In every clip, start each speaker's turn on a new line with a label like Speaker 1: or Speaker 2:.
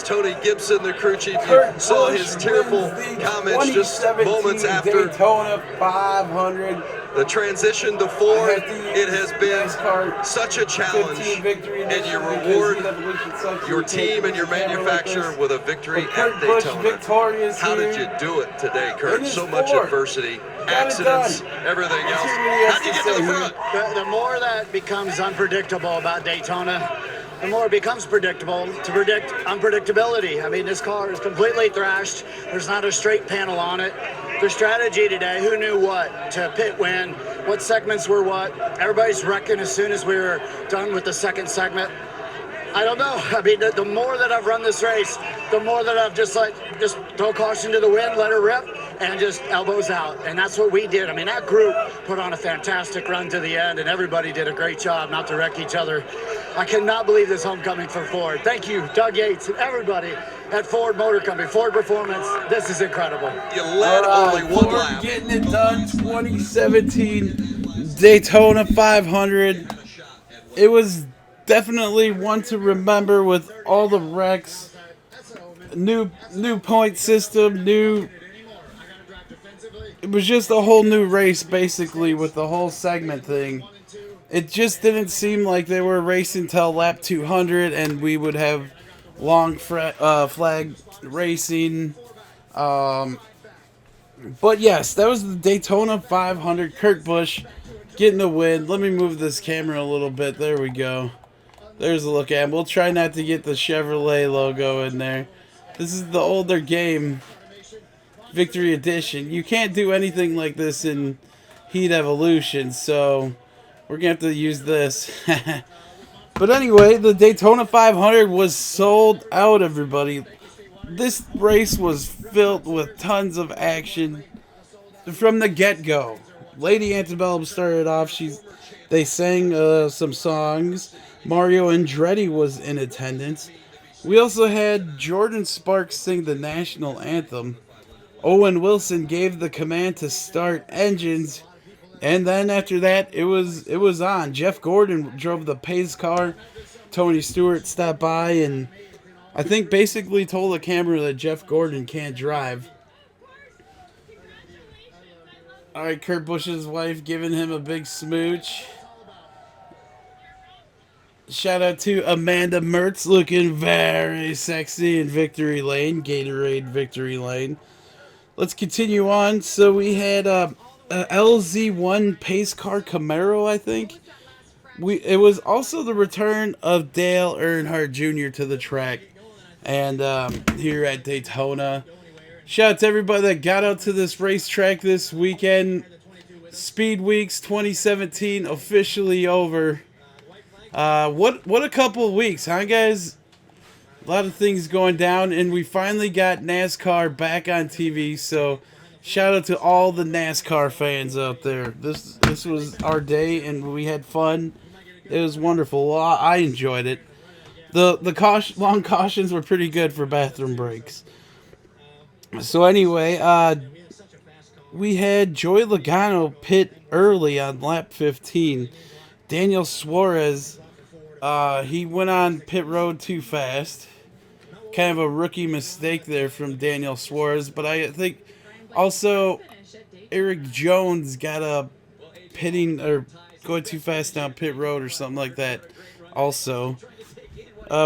Speaker 1: Tony Gibson, the crew chief. You saw his tearful comments just moments after
Speaker 2: Daytona 500.
Speaker 1: the transition to Ford. It has been such a challenge, and you reward your team and your manufacturer with a victory at Daytona. How did you do it today, Kurt? So much adversity, accidents, everything else. How did you get to the front?
Speaker 3: The more that becomes unpredictable about Daytona, the more it becomes predictable to predict unpredictability. I mean, this car is completely thrashed. There's not a straight panel on it. The strategy today, who knew what to pit when, what segments were what. Everybody's wrecking as soon as we were done with the second segment. I don't know. I mean, the more that I've run this race, the more that I've just throw caution to the wind, let her rip, and just elbows out. And that's what we did. I mean, that group put on a fantastic run to the end, and everybody did a great job not to wreck each other. I cannot believe this homecoming for Ford. Thank you, Doug Yates, and everybody at Ford Motor Company, Ford Performance. This is incredible.
Speaker 1: You led only one lap.
Speaker 2: Getting it done, 2017 Daytona 500. It was definitely one to remember with all the wrecks. New point system, it was just a whole new race basically with the whole segment thing. It just didn't seem like they were racing till lap 200 and we would have long flag racing. But yes, that was the Daytona 500. Kurt Busch getting the win. Let me move this camera a little bit. There we go. There's a look at him. We'll try not to get the Chevrolet logo in there. This is the older game, Victory Edition. You can't do anything like this in Heat Evolution, so we're going to have to use this. But anyway, the Daytona 500 was sold out, everybody. This race was filled with tons of action from the get-go. Lady Antebellum started off. They sang some songs. Mario Andretti was in attendance. We also had Jordan Sparks sing the national anthem. Owen Wilson gave the command to start engines. And then after that, it was on. Jeff Gordon drove the pace car. Tony Stewart stopped by and I think basically told the camera that Jeff Gordon can't drive. Alright, Kurt Busch's wife giving him a big smooch. Shout out to Amanda Mertz looking very sexy in Victory Lane, Gatorade Victory Lane. Let's continue on. So we had a LZ1 pace car Camaro, I think. It was also the return of Dale Earnhardt Jr. to the track, and here at Daytona. Shout out to everybody that got out to this racetrack this weekend. Speed Weeks 2017 officially over. What a couple of weeks, huh, guys? A lot of things going down, and we finally got NASCAR back on TV. So, shout out to all the NASCAR fans out there. This was our day, and we had fun. It was wonderful. Well, I enjoyed it. The long cautions were pretty good for bathroom breaks. So anyway, we had Joey Logano pit early on lap 15. Daniel Suarez, he went on pit road too fast. Kind of a rookie mistake there from Daniel Suarez, but I think also Eric Jones got a pitting or going too fast down pit road or something like that. Also,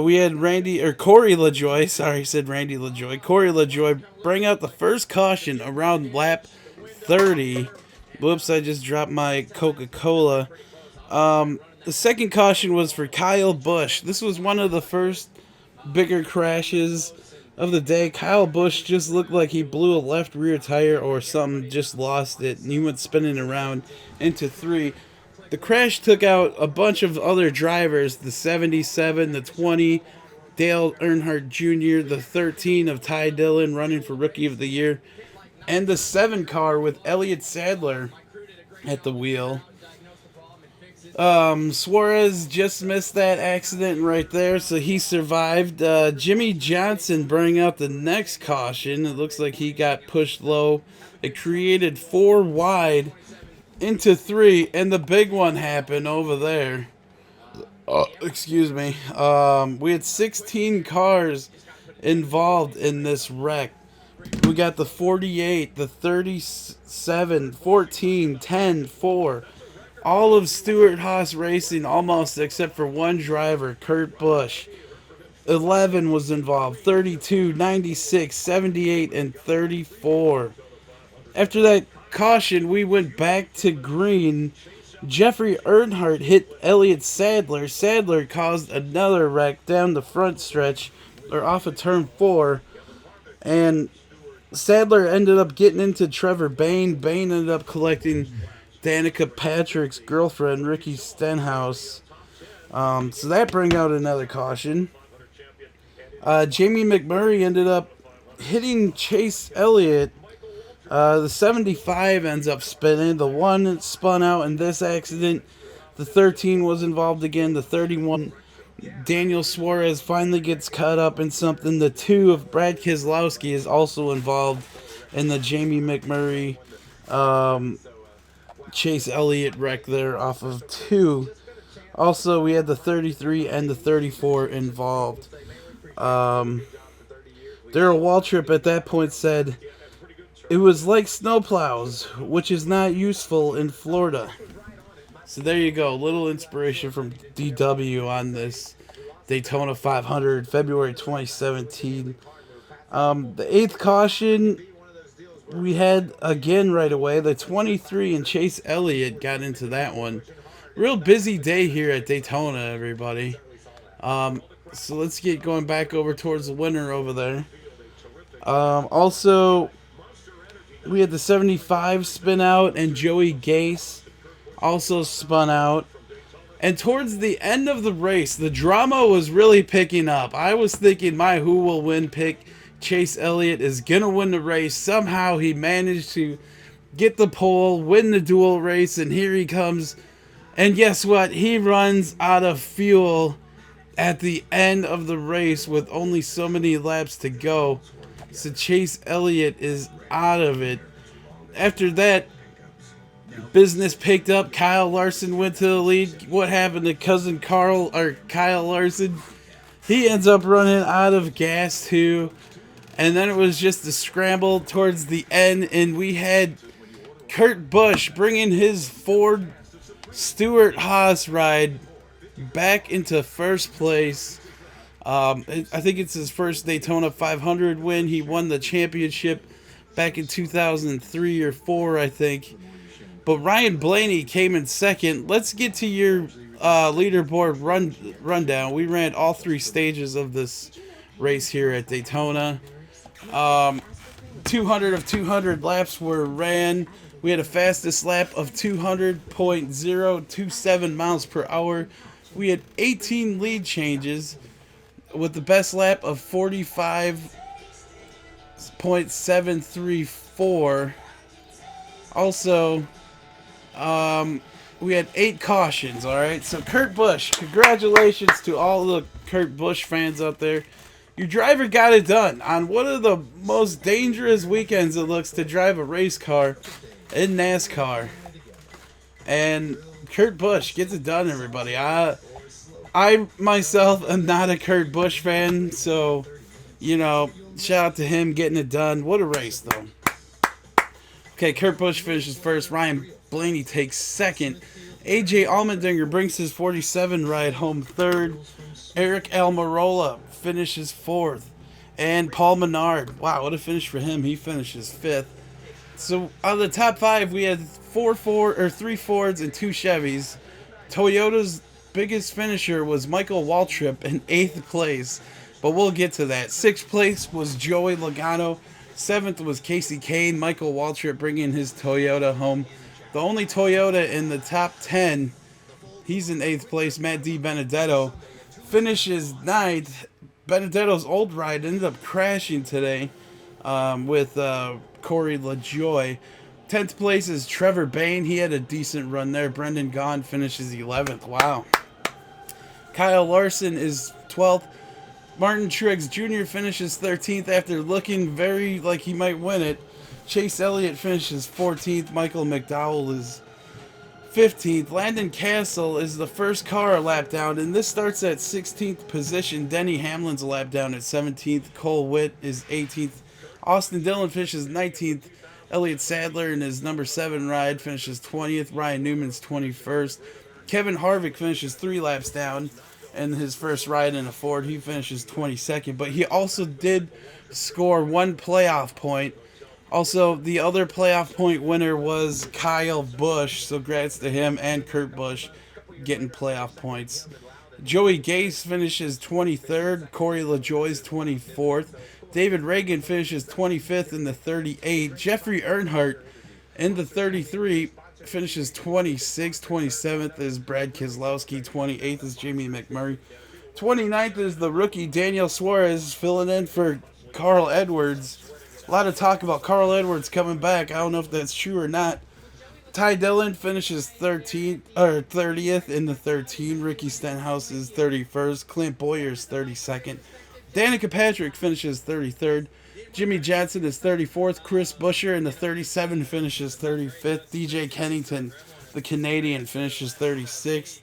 Speaker 2: we had Corey LaJoie. Sorry, I said Randy LaJoie. Corey LaJoie bring out the first caution around lap 30. Whoops! I just dropped my Coca-Cola. The second caution was for Kyle Busch. This was one of the first bigger crashes of the day. Kyle Busch just looked like he blew a left rear tire or something, just lost it, and he went spinning around into 3. The crash took out a bunch of other drivers, the 77, the 20, Dale Earnhardt Jr., the 13 of Ty Dillon running for Rookie of the Year, and the 7 car with Elliott Sadler at the wheel. Suarez just missed that accident right there, so he survived. Jimmy Johnson bring out the next caution. It looks like he got pushed low. It created 4 wide into 3, and the big one happened over there. Excuse me. We had 16 cars involved in this wreck. We got the 48, the 37, 14, 10, 4. All of Stewart-Haas Racing almost, except for one driver, Kurt Busch. 11 was involved, 32, 96, 78, and 34. After that caution, we went back to green. Jeffrey Earnhardt hit Elliott Sadler. Sadler caused another wreck down the front stretch, or off of turn 4. And Sadler ended up getting into Trevor Bayne. Bayne ended up collecting Danica Patrick's girlfriend, Ricky Stenhouse. So that bring out another caution. Jamie McMurray ended up hitting Chase Elliott. The 75 ends up spinning. The 1 spun out in this accident. The 13 was involved again. The 31, Daniel Suarez finally gets caught up in something. The 2 of Brad Keselowski is also involved in the Jamie McMurray Chase Elliott wreck there off of 2. Also, we had the 33 and the 34 involved. Darrell Waltrip at that point said, "It was like snowplows, which is not useful in Florida." So there you go. Little inspiration from DW on this Daytona 500, February 2017. The 8th caution we had again right away. The 23 and Chase Elliott got into that one. Real busy day here at Daytona, everybody. So let's get going back over towards the winner over there. Also, we had the 75 spin out, and Joey Gase also spun out. And towards the end of the race, the drama was really picking up. I was thinking my who will win pick, Chase Elliott, is going to win the race. Somehow he managed to get the pole, win the dual race, and here he comes. And guess what? He runs out of fuel at the end of the race with only so many laps to go. So Chase Elliott is out of it. After that, business picked up. Kyle Larson went to the lead. What happened to cousin Kyle Larson? He ends up running out of gas too. And then it was just a scramble towards the end, and we had Kurt Busch bringing his Ford Stewart-Haas ride back into first place. I think it's his first Daytona 500 win. He won the championship back in 2003 or 4, I think. But Ryan Blaney came in second. Let's get to your leaderboard rundown. We ran all 3 stages of this race here at Daytona. 200 of 200 laps were ran. We had a fastest lap of 200.027 miles per hour. We had 18 lead changes with the best lap of 45.734. Also, we had 8 cautions, all right? So Kurt Busch, congratulations to all the Kurt Busch fans out there. Your driver got it done on one of the most dangerous weekends it looks to drive a race car in NASCAR. And Kurt Busch gets it done, everybody. I myself am not a Kurt Busch fan, so, you know, shout out to him getting it done. What a race, though. Okay, Kurt Busch finishes first. Ryan Blaney takes second. AJ Allmendinger brings his 47 ride home third. Eric Almirola finishes fourth. And Paul Menard, wow, what a finish for him. He finishes fifth. So out of the top 5, we had 3 Fords and 2 Chevys. Toyota's biggest finisher was Michael Waltrip in 8th place, but we'll get to that. 6th place was Joey Logano. 7th was Casey Kane. Michael Waltrip bringing his Toyota home. The only Toyota in the top 10, he's in 8th place. Matt DiBenedetto finishes 9th. Benedetto's old ride ended up crashing today with Corey LaJoy. 10th place is Trevor Bayne. He had a decent run there. Brendan Gaughan finishes 11th. Wow. Kyle Larson is 12th. Martin Truex Jr. finishes 13th after looking very like he might win it. Chase Elliott finishes 14th. Michael McDowell is 15th. Landon Castle is the first car a lap down, and this starts at 16th position. Denny Hamlin's a lap down at 17th. Cole Witt is 18th. Austin Dillon finishes 19th. Elliott Sadler in his number 7 ride finishes 20th. Ryan Newman's 21st. Kevin Harvick finishes 3 laps down in his first ride in a Ford. He finishes 22nd, but he also did score 1 playoff point. Also, the other playoff point winner was Kyle Busch, so congrats to him and Kurt Busch getting playoff points. Joey Gase finishes 23rd, Corey LaJoie's 24th, David Reagan finishes 25th in the 38, Jeffrey Earnhardt in the 33 finishes 26th, 27th is Brad Keselowski, 28th is Jamie McMurray, 29th is the rookie Daniel Suarez filling in for Carl Edwards. A lot of talk about Carl Edwards coming back. I don't know if that's true or not. Ty Dillon finishes 30th in the 13. Ricky Stenhouse is 31st. Clint Bowyer is 32nd. Danica Patrick finishes 33rd. Jimmy Johnson is 34th. Chris Buescher in the 37 finishes 35th. DJ Kennington, the Canadian, finishes 36th.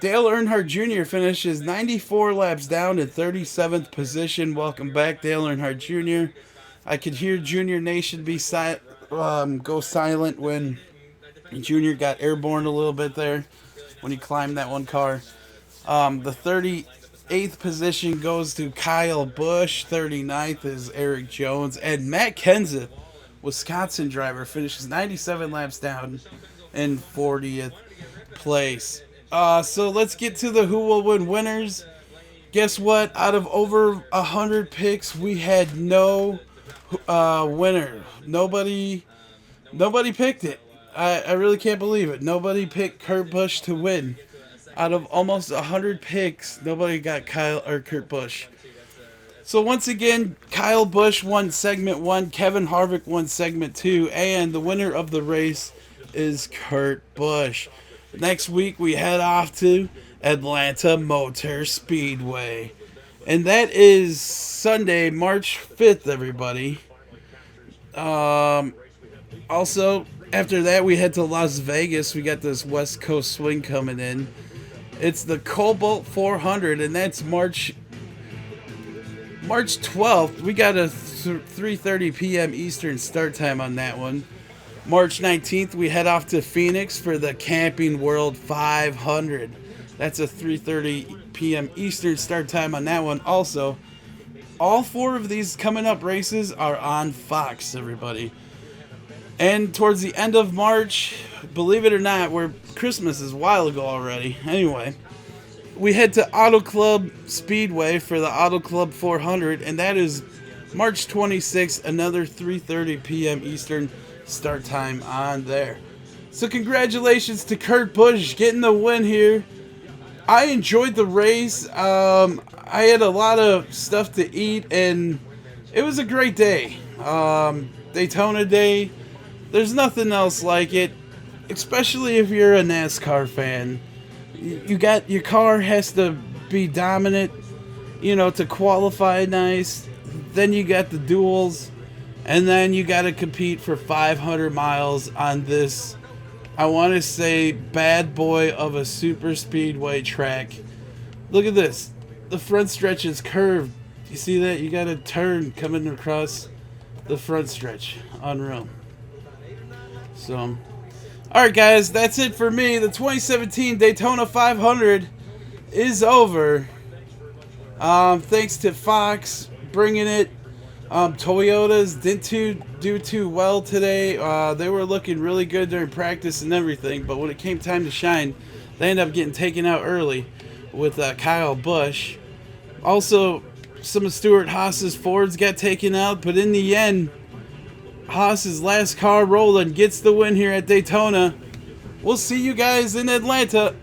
Speaker 2: Dale Earnhardt Jr. finishes 94 laps down in 37th position. Welcome back, Dale Earnhardt Jr. I could hear Junior Nation go silent when Junior got airborne a little bit there when he climbed that one car. The 38th position goes to Kyle Busch. 39th is Eric Jones. And Matt Kenseth, Wisconsin driver, finishes 97 laps down in 40th place. So let's get to the who will win winners. Guess what? Out of over 100 picks, we had no winner. Nobody picked it. I really can't believe it. Nobody picked Kurt Busch to win. Out of almost 100 picks, nobody got Kyle or Kurt Busch. So once again, Kyle Busch won segment 1, Kevin Harvick won segment 2, and the winner of the race is Kurt Busch. Next week we head off to Atlanta Motor Speedway. And that is Sunday, March 5th, everybody. Also, after that, we head to Las Vegas. We got this West Coast swing coming in. It's the Cobalt 400, and that's March 12th. We got a 3:30 p.m. Eastern start time on that one. March 19th, we head off to Phoenix for the Camping World 500. That's a 3:30 p.m. Eastern start time on that one. Also, all 4 of these coming up races are on Fox, everybody. And towards the end of March, believe it or not, Christmas is a while ago already. Anyway, we head to Auto Club Speedway for the Auto Club 400, and that is March 26th, another 3:30 p.m. Eastern start time on there. So congratulations to Kurt Busch getting the win here. I enjoyed the race. I had a lot of stuff to eat, and it was a great day. Daytona Day. There's nothing else like it, especially if you're a NASCAR fan. Your car has to be dominant, to qualify nice. Then you got the duels, and then you got to compete for 500 miles on this, I want to say, bad boy of a super speedway track. Look at this. The front stretch is curved. You see that? You got a turn coming across the front stretch. Unreal. So, alright guys, that's it for me. The 2017 Daytona 500 is over. Thanks to Fox bringing it. Toyotas didn't do too well today. They were looking really good during practice and everything, but when it came time to shine, they ended up getting taken out early with Kyle Busch. Also, some of Stuart Haas's Fords got taken out, but in the end, Haas's last car rolling gets the win here at Daytona. We'll see you guys in Atlanta.